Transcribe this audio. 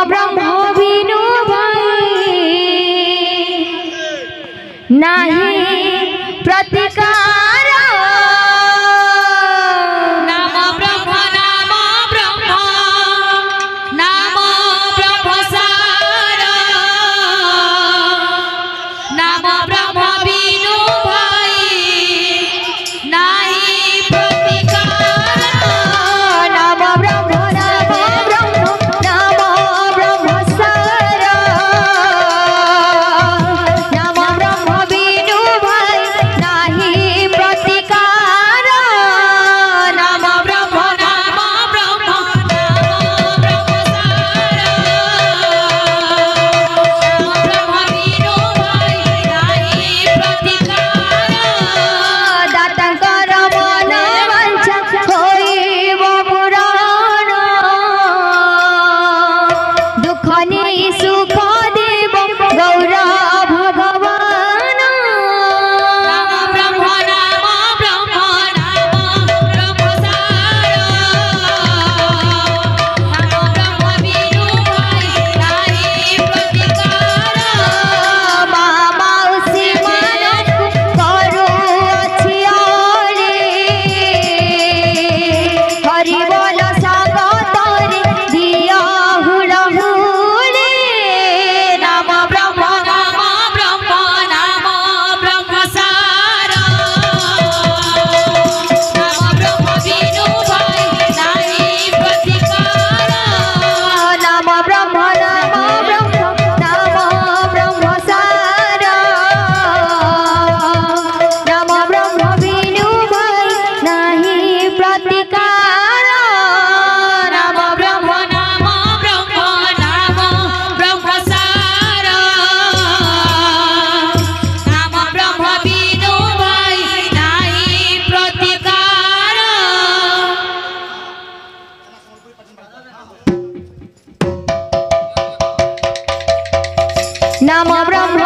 ब्रह्म विनु नाही प्रतिकार नाम ब्रह्म नाम ब्रह्म सार नाम ब्रह्म बिनु नाही प्रतिकार नाम ब्रह्म नाम ब्रह्म सार नाम ब्रह्म विनु नाही प्रतिकार नाम ब्रह्म ब्रह्म बिनु नाही प्रतिकार दातांकर मन वांछा होइब पुराण दुख नहीं सुख देव गौर भगवान नाम ब्रह्म ब्रह्म सार नाम ब्रह्म बिनु नाही प्रतिकार माउसी मानकु करू अछि ओली हरि बोल स्वागतरे दिया हुलहुली नाम ब्रह्म ब्रह्म सार नाम ब्रह्म बिनु नाही प्रतिकार नाम ब्रह्म सार नाम ब्रह्म विनु नाही प्रतिकार नाम ब्रह्म ब्रह्म सार नाम ब्रह्म बिनु नाही प्रतिकार नाम ब्रह्म